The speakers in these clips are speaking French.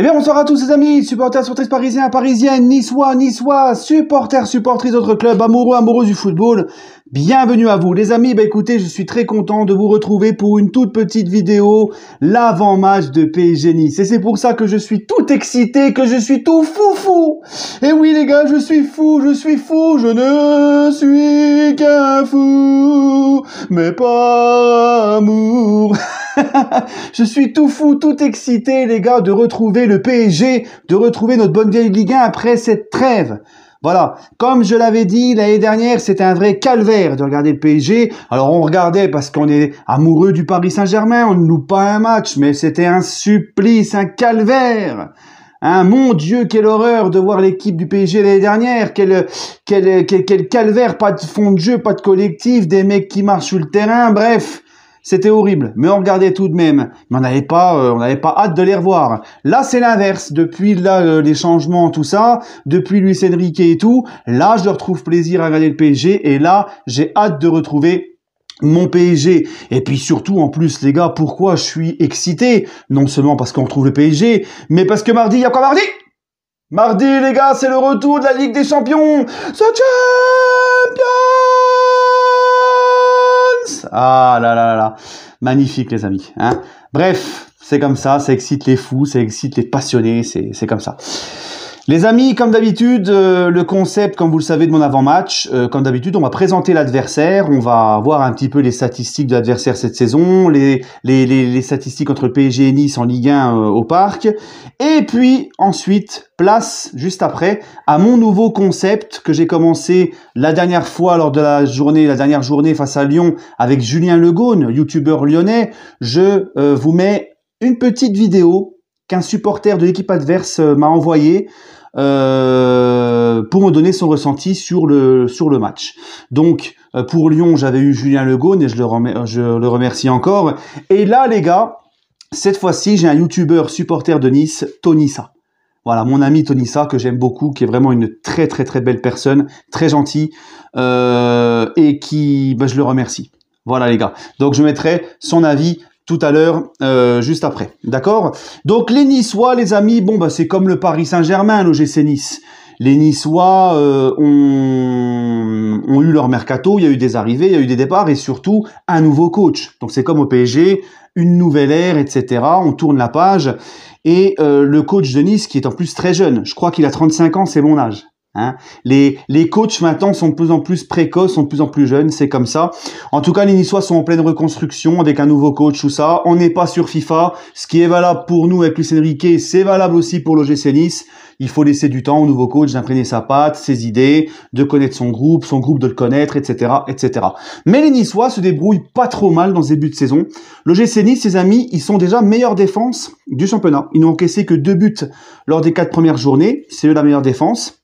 Eh bien, bonsoir à tous les amis, supporters, supportrices parisiens, parisiennes, niçois, supporters, supportrices d'autres clubs, amoureux du football. Bienvenue à vous. Les amis, écoutez, je suis très content de vous retrouver pour une toute petite vidéo, l'avant-match de PSG Nice. Et c'est pour ça que je suis tout excité, que je suis tout fou. Et oui les gars, je suis fou, je ne suis qu'un fou, mais par amour. Je suis tout fou, tout excité les gars de retrouver le PSG, de retrouver notre bonne vieille Ligue 1 après cette trêve. Voilà, comme je l'avais dit l'année dernière, c'était un vrai calvaire de regarder le PSG. Alors on regardait parce qu'on est amoureux du Paris Saint-Germain, on ne loupe pas un match, mais c'était un supplice, un calvaire. Hein, mon Dieu, quelle horreur de voir l'équipe du PSG l'année dernière, quel calvaire, pas de fond de jeu, pas de collectif, des mecs qui marchent sur le terrain, bref. C'était horrible, mais on regardait tout de même. Mais on n'avait pas hâte de les revoir. Là, c'est l'inverse. Depuis là, les changements, tout ça, depuis Luis Enrique et tout, là, je retrouve plaisir à regarder le PSG. Et là, j'ai hâte de retrouver mon PSG. Et puis surtout, en plus, les gars, pourquoi je suis excité? Non seulement parce qu'on retrouve le PSG, mais parce que mardi, il y a quoi mardi? Mardi, les gars, c'est le retour de la Ligue des Champions. The Champions! Ah là. Magnifique, les amis. Hein. Bref, c'est comme ça excite les fous, ça excite les passionnés, c'est comme ça. Les amis, comme d'habitude, le concept, comme vous le savez, de mon avant-match, comme d'habitude, on va présenter l'adversaire, on va voir un petit peu les statistiques de l'adversaire cette saison, les statistiques entre le PSG et Nice en Ligue 1 au Parc, et puis ensuite, place, juste après, à mon nouveau concept que j'ai commencé la dernière fois lors de la dernière journée face à Lyon avec Julien Legaune, youtubeur lyonnais. Je vous mets une petite vidéo qu'un supporter de l'équipe adverse m'a envoyé pour me donner son ressenti sur le match. Donc pour Lyon, j'avais eu Julien Legaune et je le remercie encore. Et là les gars, cette fois-ci, j'ai un youtubeur supporter de Nice, Tonissa. Voilà, mon ami Tonissa, que j'aime beaucoup, qui est vraiment une très belle personne, très gentil, et qui, je le remercie. Voilà les gars. Donc je mettrai son avis tout à l'heure, juste après. D'accord? Donc les Niçois, les amis, c'est comme le Paris Saint-Germain, l'OGC Nice. Les Niçois ont eu leur mercato, il y a eu des arrivées, il y a eu des départs et surtout un nouveau coach. Donc c'est comme au PSG, une nouvelle ère, etc. On tourne la page. Et le coach de Nice, qui est en plus très jeune, je crois qu'il a 35 ans, c'est mon âge. Hein. Les coachs maintenant sont de plus en plus précoces, sont de plus en plus jeunes, c'est comme ça. En tout cas, les Niçois sont en pleine reconstruction avec un nouveau coach, tout ça. On n'est pas sur FIFA. Ce qui est valable pour nous avec Luis Enrique, c'est valable aussi pour l'OGC Nice. Il faut laisser du temps au nouveau coach d'imprégner sa patte, ses idées, de connaître son groupe de le connaître, etc., etc. Mais les Niçois se débrouillent pas trop mal dans ce début de saison. L'OGC Nice, ses amis, ils sont déjà meilleure défense du championnat. Ils n'ont encaissé que 2 buts lors des 4 premières journées. C'est eux la meilleure défense.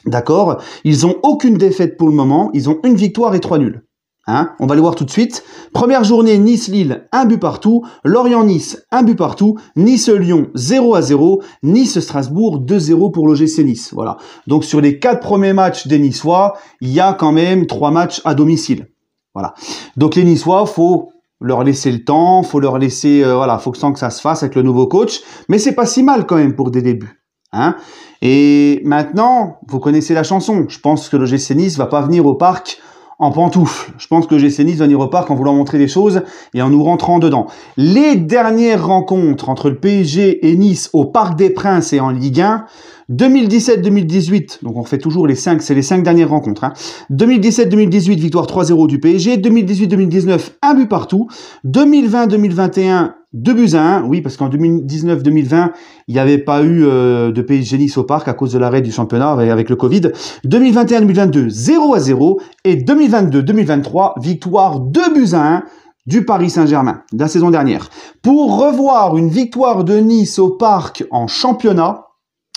D'accord? Ils ont aucune défaite pour le moment. Ils ont 1 victoire et 3 nuls. Hein? On va les voir tout de suite. Première journée, Nice-Lille, 1 but partout. Lorient-Nice, 1 but partout. Nice-Lyon, 0-0. Nice-Strasbourg, 2-0 pour l'OGC Nice. Voilà. Donc sur les 4 premiers matchs des Niçois, il y a quand même 3 matchs à domicile. Voilà. Donc les Niçois, faut leur laisser le temps, faut leur laisser, faut que ça se fasse avec le nouveau coach. Mais c'est pas si mal quand même pour des débuts. Hein? Et maintenant, vous connaissez la chanson. Je pense que l'OGC Nice va pas venir au parc en pantoufles. Je pense que l'OGC Nice va venir au parc en voulant montrer des choses et en nous rentrant dedans. Les dernières rencontres entre le PSG et Nice au Parc des Princes et en Ligue 1, 2017-2018, donc on fait toujours c'est les 5 dernières rencontres. Hein. 2017-2018, victoire 3-0 du PSG. 2018-2019, 1 but partout. 2020-2021, 2 buts à 1. Oui, parce qu'en 2019-2020, il n'y avait pas eu de PSG Nice au parc à cause de l'arrêt du championnat avec le Covid. 2021-2022, 0-0. Et 2022-2023, victoire 2 buts à 1 du Paris Saint-Germain de la saison dernière. Pour revoir une victoire de Nice au parc en championnat,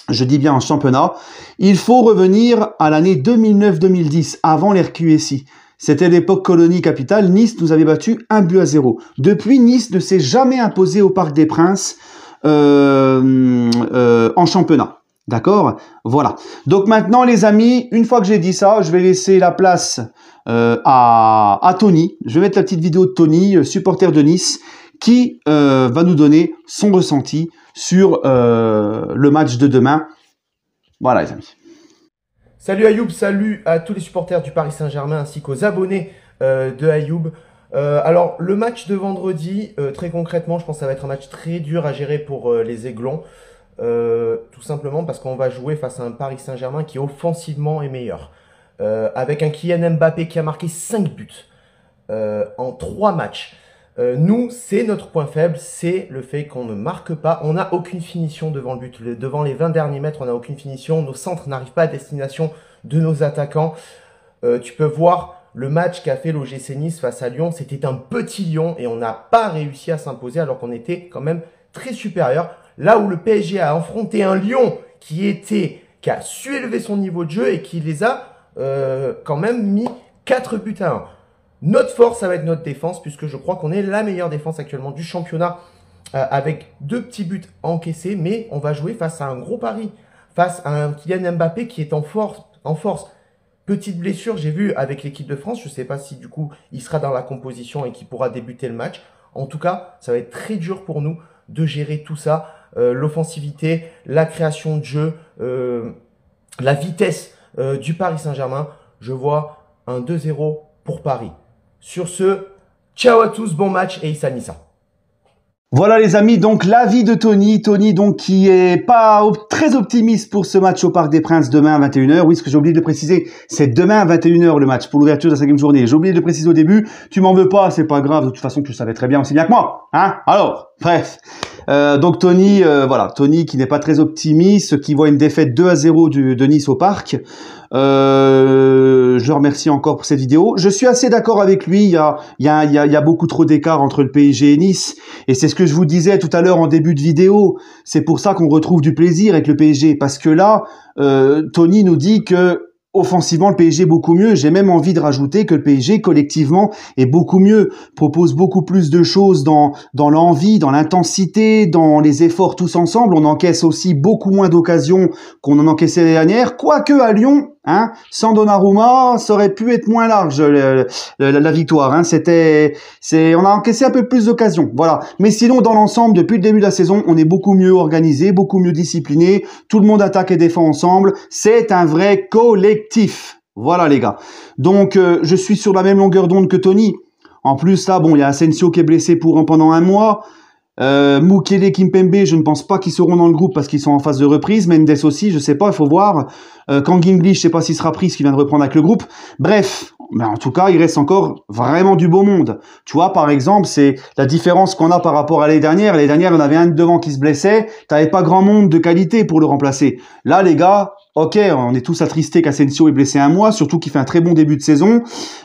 je dis bien en championnat, il faut revenir à l'année 2009-2010, avant l'RQSI. C'était l'époque colonie capitale. Nice nous avait battu 1 but à 0. Depuis, Nice ne s'est jamais imposé au Parc des Princes en championnat. D'accord? Voilà. Donc maintenant, les amis, une fois que j'ai dit ça, je vais laisser la place à Tony. Je vais mettre la petite vidéo de Tony, supporter de Nice, qui va nous donner son ressenti sur le match de demain. Voilà les amis. Salut Ayoub, salut à tous les supporters du Paris Saint-Germain ainsi qu'aux abonnés de Ayoub. Alors le match de vendredi, très concrètement, je pense que ça va être un match très dur à gérer pour les Aiglons. Tout simplement parce qu'on va jouer face à un Paris Saint-Germain qui offensivement est meilleur. Avec un Kylian Mbappé qui a marqué 5 buts en 3 matchs. Nous, c'est notre point faible, c'est le fait qu'on ne marque pas. On n'a aucune finition devant le but. Devant les 20 derniers mètres, on n'a aucune finition. Nos centres n'arrivent pas à destination de nos attaquants. Tu peux voir le match qu'a fait l'OGC Nice face à Lyon. C'était un petit Lyon et on n'a pas réussi à s'imposer alors qu'on était quand même très supérieur. Là où le PSG a affronté un Lyon qui a su élever son niveau de jeu et qui les a quand même mis 4 buts à 1. Notre force, ça va être notre défense, puisque je crois qu'on est la meilleure défense actuellement du championnat, avec 2 petits buts encaissés, mais on va jouer face à un gros Paris, face à un Kylian Mbappé qui est en force. Petite blessure, j'ai vu avec l'équipe de France, je ne sais pas si du coup il sera dans la composition et qu'il pourra débuter le match. En tout cas, ça va être très dur pour nous de gérer tout ça, l'offensivité, la création de jeu, la vitesse du Paris Saint-Germain. Je vois un 2-0 pour Paris. Sur ce, ciao à tous, bon match et Issa Nissa. Voilà les amis, donc l'avis de Tony. Tony donc qui est pas très optimiste pour ce match au Parc des Princes demain à 21 h. Oui, ce que j'ai oublié de préciser, c'est demain à 21 h le match pour l'ouverture de la 5e journée. J'ai oublié de le préciser au début, tu m'en veux pas, c'est pas grave, de toute façon tu le savais très bien aussi bien que moi. Hein? Alors, bref. Donc Tony, voilà, Tony qui n'est pas très optimiste, qui voit une défaite 2-0 de Nice au Parc. Je le remercie encore pour cette vidéo. Je suis assez d'accord avec lui. Il y a beaucoup trop d'écart entre le PSG et Nice. Et c'est ce que je vous disais tout à l'heure en début de vidéo. C'est pour ça qu'on retrouve du plaisir avec le PSG. Parce que là, Tony nous dit que offensivement, le PSG est beaucoup mieux. J'ai même envie de rajouter que le PSG, collectivement, est beaucoup mieux, propose beaucoup plus de choses dans l'envie, dans l'intensité, dans les efforts tous ensemble. On encaisse aussi beaucoup moins d'occasions qu'on en encaissait l'année dernière. Quoique à Lyon, hein, sans Donnarumma, ça aurait pu être moins large la victoire. Hein. On a encaissé un peu plus d'occasions, voilà. Mais sinon, dans l'ensemble, depuis le début de la saison, on est beaucoup mieux organisé, beaucoup mieux discipliné. Tout le monde attaque et défend ensemble. C'est un vrai collectif. Voilà les gars. Donc, je suis sur la même longueur d'onde que Tony. En plus, là, bon, il y a Asensio qui est blessé pendant un mois. Mukele, Kimpembe, je ne pense pas qu'ils seront dans le groupe parce qu'ils sont en phase de reprise. Mendes aussi, je sais pas, il faut voir. Kangin, je sais pas s'il sera pris, ce qu'il vient de reprendre avec le groupe. Bref, mais en tout cas, il reste encore vraiment du beau monde. Tu vois, par exemple, c'est la différence qu'on a par rapport à l'année dernière. L'année dernière, on avait un devant qui se blessait. T'avais pas grand monde de qualité pour le remplacer. Là, les gars, ok, on est tous attristés qu'Asensio est blessé un mois, surtout qu'il fait un très bon début de saison,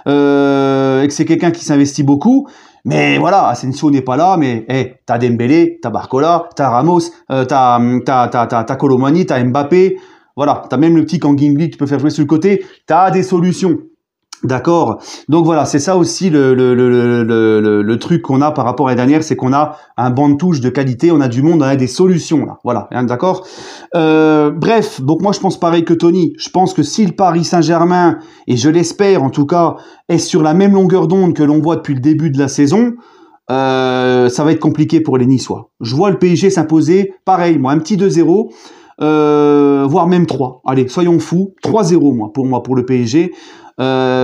et que c'est quelqu'un qui s'investit beaucoup. Mais voilà, Asensio n'est pas là, mais t'as Dembélé, t'as Barcola, t'as Ramos, t'as Colomani, t'as Mbappé, voilà, t'as même le petit Kangin que tu peux faire jouer sur le côté, t'as des solutions. D'accord. Donc voilà, c'est ça aussi le truc qu'on a par rapport à l'année dernière, c'est qu'on a un banc de touche de qualité, on a du monde, on a des solutions là. Voilà, hein, d'accord. Bref, donc moi je pense pareil que Tony. Je pense que si le Paris Saint-Germain, et je l'espère en tout cas, est sur la même longueur d'onde que l'on voit depuis le début de la saison, ça va être compliqué pour les Niçois. Je vois le PSG s'imposer, pareil, moi un petit 2-0. Voire même 3. Allez, soyons fous. 3-0 pour le PSG.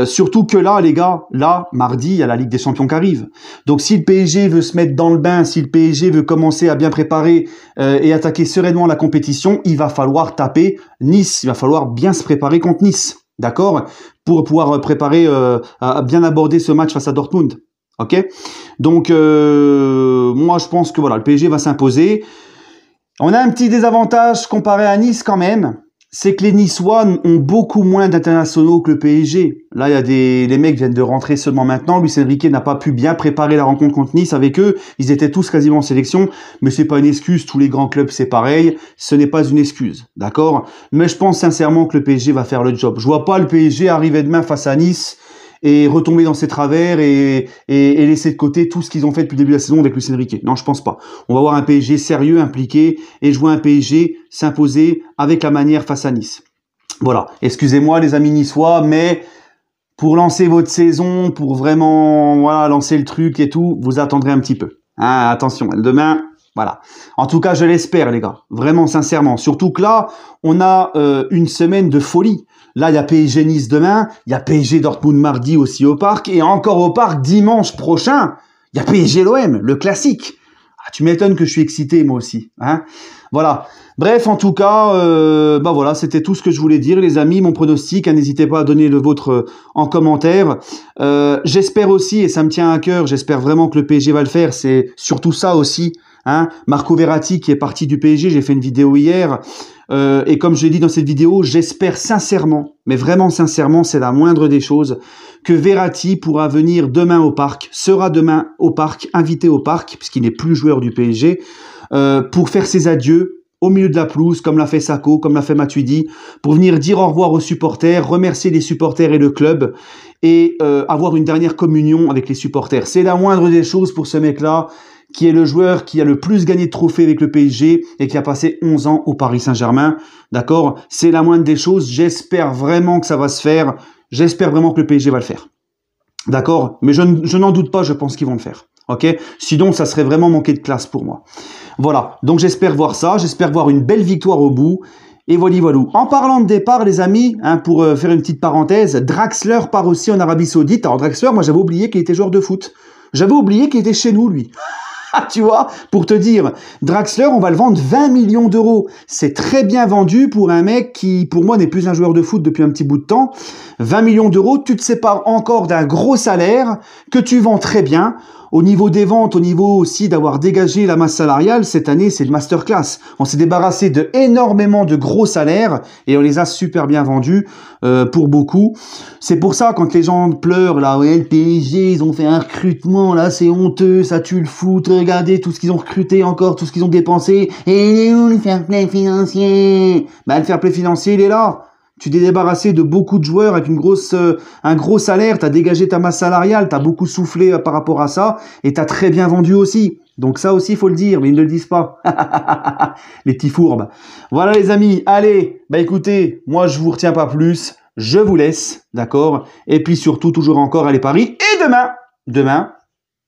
Surtout que là, les gars, là, mardi, il y a la Ligue des Champions qui arrive. Donc, si le PSG veut se mettre dans le bain, si le PSG veut commencer à bien préparer et attaquer sereinement la compétition, il va falloir taper Nice. Il va falloir bien se préparer contre Nice, d'accord, pour pouvoir préparer, à bien aborder ce match face à Dortmund. Ok. Donc, moi, je pense que voilà, le PSG va s'imposer. On a un petit désavantage comparé à Nice quand même, c'est que les Niçois ont beaucoup moins d'internationaux que le PSG. Là, il y a les mecs viennent de rentrer seulement maintenant. Luis Enrique n'a pas pu bien préparer la rencontre contre Nice avec eux. Ils étaient tous quasiment en sélection, mais c'est pas une excuse. Tous les grands clubs, c'est pareil. Ce n'est pas une excuse, d'accord? Mais je pense sincèrement que le PSG va faire le job. Je vois pas le PSG arriver demain face à Nice et retomber dans ses travers et laisser de côté tout ce qu'ils ont fait depuis le début de la saison avec Luis Enrique. Non, je pense pas. On va voir un PSG sérieux, impliqué, et je vois un PSG s'imposer avec la manière face à Nice. Voilà. Excusez-moi les amis niçois, mais pour lancer votre saison, pour vraiment lancer le truc et tout, vous attendrez un petit peu. Hein, attention, demain, voilà. En tout cas, je l'espère, les gars. Vraiment, sincèrement. Surtout que là, on a une semaine de folie. Là, il y a PSG Nice demain, il y a PSG Dortmund mardi aussi au parc, et encore au parc dimanche prochain, il y a PSG l'OM, le classique. Ah, tu m'étonnes que je suis excité, moi aussi. Hein, voilà. Bref, en tout cas, bah voilà, c'était tout ce que je voulais dire, les amis. Mon pronostic, hein, n'hésitez pas à donner le vôtre en commentaire. J'espère aussi, et ça me tient à cœur, j'espère vraiment que le PSG va le faire. C'est surtout ça aussi. Hein, Marco Verratti qui est parti du PSG, j'ai fait une vidéo hier. Et comme je l'ai dit dans cette vidéo, j'espère sincèrement, mais vraiment sincèrement, c'est la moindre des choses, que Verratti pourra venir demain au parc, sera demain au parc, invité au parc, puisqu'il n'est plus joueur du PSG, pour faire ses adieux au milieu de la pelouse, comme l'a fait Sakho, comme l'a fait Matuidi, pour venir dire au revoir aux supporters, remercier les supporters et le club, et avoir une dernière communion avec les supporters. C'est la moindre des choses pour ce mec-là, qui est le joueur qui a le plus gagné de trophées avec le PSG et qui a passé 11 ans au Paris Saint-Germain. D'accord? C'est la moindre des choses. J'espère vraiment que ça va se faire. J'espère vraiment que le PSG va le faire. D'accord? Mais je n'en doute pas, je pense qu'ils vont le faire. Ok? Sinon, ça serait vraiment manquer de classe pour moi. Voilà. Donc, j'espère voir ça. J'espère voir une belle victoire au bout. Et voilà, voilà. En parlant de départ, les amis, hein, pour faire une petite parenthèse, Draxler part aussi en Arabie Saoudite. Alors, Draxler, moi, j'avais oublié qu'il était joueur de foot. J'avais oublié qu'il était chez nous, lui. Tu vois, pour te dire, Draxler, on va le vendre 20 millions d'euros. C'est très bien vendu pour un mec qui, pour moi, n'est plus un joueur de foot depuis un petit bout de temps. 20 millions d'euros, tu te sépares encore d'un gros salaire que tu vends très bien. Au niveau des ventes, au niveau aussi d'avoir dégagé la masse salariale, cette année, c'est le masterclass. On s'est débarrassé de énormément de gros salaires et on les a super bien vendus pour beaucoup. C'est pour ça, quand les gens pleurent, là, ouais, le PSG, ils ont fait un recrutement, là, c'est honteux, ça tue le foot, regardez tout ce qu'ils ont recruté encore, tout ce qu'ils ont dépensé, et il est où le fair play financier? Bah, le fair play financier, il est là. Tu t'es débarrassé de beaucoup de joueurs avec un gros salaire, tu as dégagé ta masse salariale, tu as beaucoup soufflé par rapport à ça, et tu as très bien vendu aussi. Donc ça aussi, il faut le dire, mais ils ne le disent pas. Les petits fourbes. Voilà les amis, allez, bah écoutez, moi je vous retiens pas plus, je vous laisse, d'accord? Et puis surtout, toujours encore, allez Paris, et demain,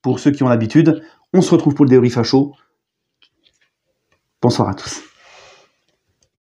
pour ceux qui ont l'habitude, on se retrouve pour le débrief à chaud. Bonsoir à tous.